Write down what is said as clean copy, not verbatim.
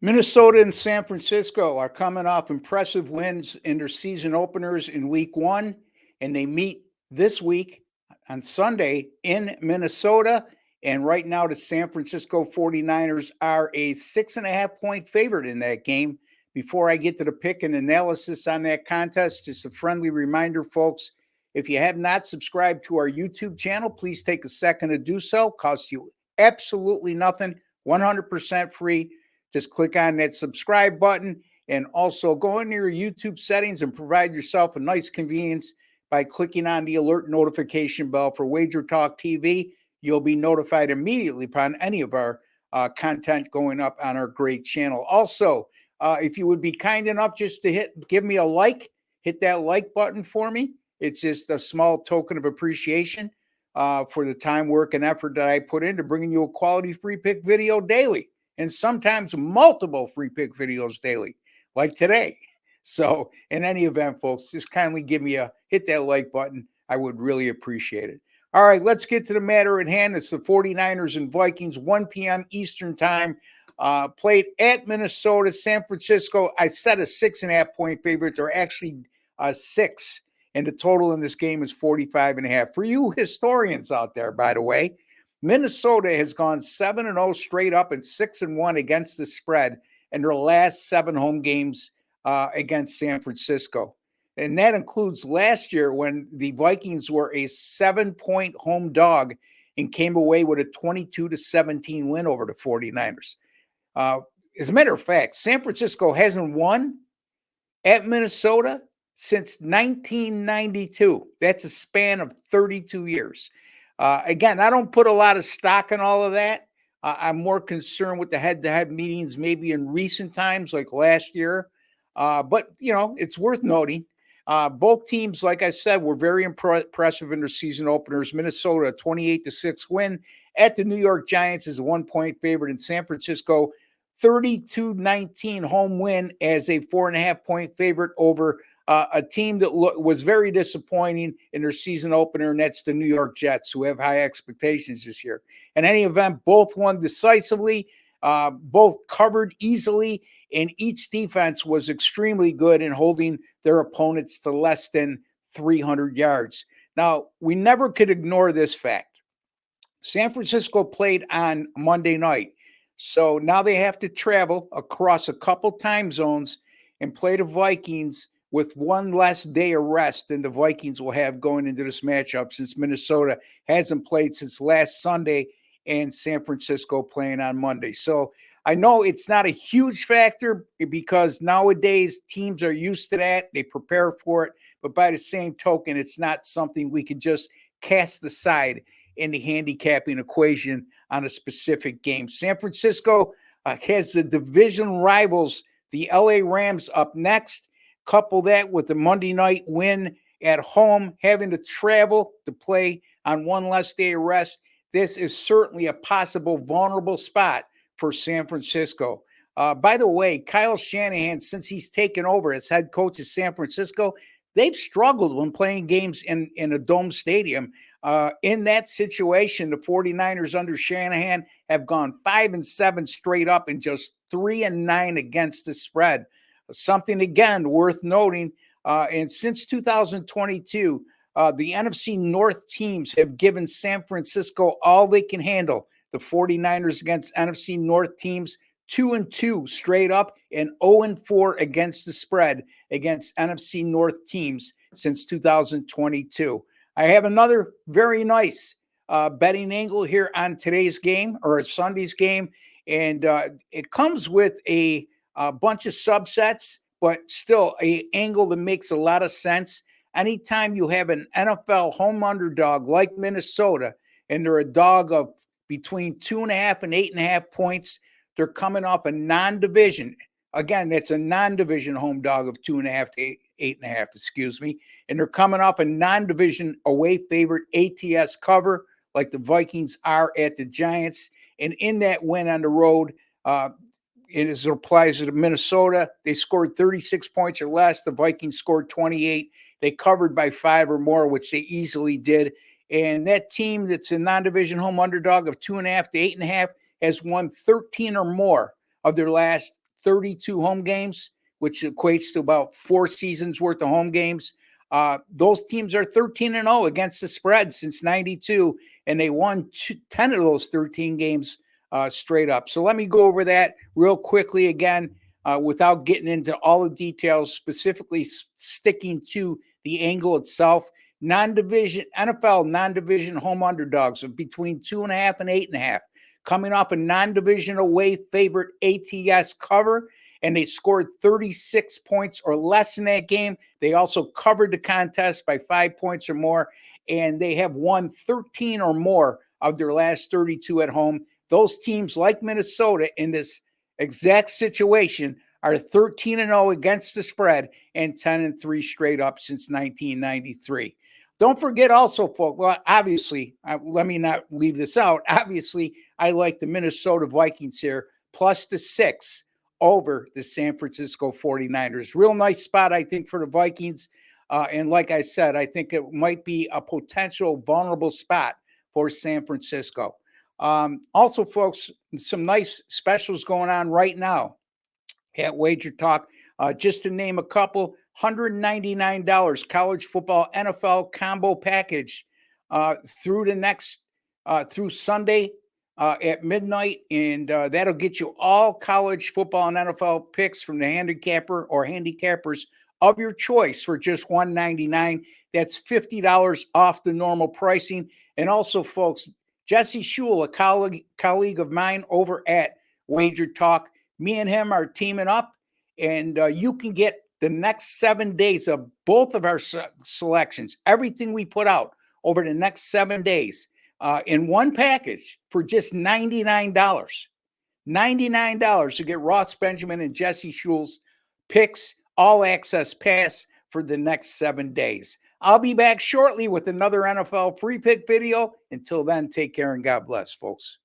Minnesota and San Francisco are coming off impressive wins in their season openers in week one, and they meet this week on Sunday in Minnesota. And right now, the San Francisco 49ers are a 6.5 point favorite in that game. Before I get to the pick and analysis on that contest, just a friendly reminder, folks. If you have not subscribed to our YouTube channel, please take a second to do so. Costs you absolutely nothing, 100% free. Just click on that subscribe button and also go into your YouTube settings and provide yourself a nice convenience by clicking on the alert notification bell for Wager Talk TV. You'll be notified immediately upon any of our content going up on our great channel. Also, if you would be kind enough just to give me a like, hit that like button for me. It's just a small token of appreciation for the time, work, and effort that I put into bringing you a quality free pick video daily, and sometimes multiple free pick videos daily, like today. So in any event, folks, just kindly hit that like button. I would really appreciate it. All right, let's get to the matter at hand. It's the 49ers and Vikings, 1 p.m. Eastern time, played at Minnesota. San Francisco, I said a 6.5 point favorite. They're actually 6, and the total in this game is 45.5. For you historians out there, by the way, Minnesota has gone 7-0 straight up and 6-1 against the spread in their last 7 home games against San Francisco. And that includes last year when the Vikings were a 7-point home dog and came away with a 22-17 win over the 49ers. As a matter of fact, San Francisco hasn't won at Minnesota since 1992. That's a span of 32 years. Again, I don't put a lot of stock in all of that. I'm more concerned with the head-to-head meetings maybe in recent times, like last year. But, it's worth noting. Both teams, like I said, were very impressive in their season openers. Minnesota, a 28-6 win at the New York Giants is a 1-point favorite. In San Francisco, 32-19 home win as a 4.5-point favorite over a team that was very disappointing in their season opener, and that's the New York Jets, who have high expectations this year. In any event, both won decisively, both covered easily, and each defense was extremely good in holding their opponents to less than 300 yards. Now, we never could ignore this fact. San Francisco played on Monday night, so now they have to travel across a couple time zones and play the Vikings with one less day of rest than the Vikings will have going into this matchup, since Minnesota hasn't played since last Sunday and San Francisco playing on Monday. So I know it's not a huge factor because nowadays teams are used to that. They prepare for it. But by the same token, it's not something we can just cast aside in the handicapping equation on a specific game. San Francisco has the division rivals, the LA Rams, up next. Couple that with the Monday night win at home, having to travel to play on one less day of rest. This is certainly a possible vulnerable spot for San Francisco. By the way, Kyle Shanahan, since he's taken over as head coach of San Francisco, they've struggled when playing games in a dome stadium. In that situation, the 49ers under Shanahan have gone 5-7 straight up and just 3-9 against the spread. Something, again, worth noting. And since 2022, the NFC North teams have given San Francisco all they can handle. The 49ers against NFC North teams, 2-2 straight up and 0-4 against the spread against NFC North teams since 2022. I have another very nice betting angle here on today's game, or Sunday's game, and it comes with a bunch of subsets, but still an angle that makes a lot of sense. Anytime you have an NFL home underdog like Minnesota, and they're a dog of between 2.5 and 8.5 points, they're coming off a non-division. Again, that's a non-division home dog of 2.5 to 8.5, excuse me. And they're coming off a non-division away favorite ATS cover, like the Vikings are at the Giants. And in that win on the road, as it applies to Minnesota, they scored 36 points or less. The Vikings scored 28. They covered by 5 or more, which they easily did. And that team that's a non-division home underdog of 2.5 to 8.5 has won 13 or more of their last 32 home games, which equates to about 4 seasons worth of home games. Those teams are 13-0 against the spread since 92, and they won 10 of those 13 games straight up. So let me go over that real quickly again without getting into all the details, specifically sticking to the angle itself. Non-division NFL non-division home underdogs of between 2.5 and 8.5, coming off a non-division away favorite ATS cover, and they scored 36 points or less in that game. They also covered the contest by 5 points or more, and they have won 13 or more of their last 32 at home. Those teams, like Minnesota, in this exact situation, are 13-0 against the spread and 10-3 straight up since 1993. Don't forget also, folks, well, obviously, let me not leave this out. Obviously, I like the Minnesota Vikings here, plus the 6 over the San Francisco 49ers. Real nice spot, I think, for the Vikings. And like I said, I think it might be a potential vulnerable spot for San Francisco. Also, folks, some nice specials going on right now at Wager Talk. Just to name a couple, $199 college football NFL combo package through Sunday at midnight, and that'll get you all college football and NFL picks from the handicapper or handicappers of your choice for just $199. That's $50 off the normal pricing. And also, folks, Jesse Schul, a colleague of mine over at Wager Talk, me and him are teaming up, and you can get the next 7 days of both of our selections, everything we put out over the next 7 days in one package for just $99. $99 to get Ross Benjamin and Jesse Schul's picks, all access pass for the next 7 days. I'll be back shortly with another NFL free pick video. Until then, take care and God bless, folks.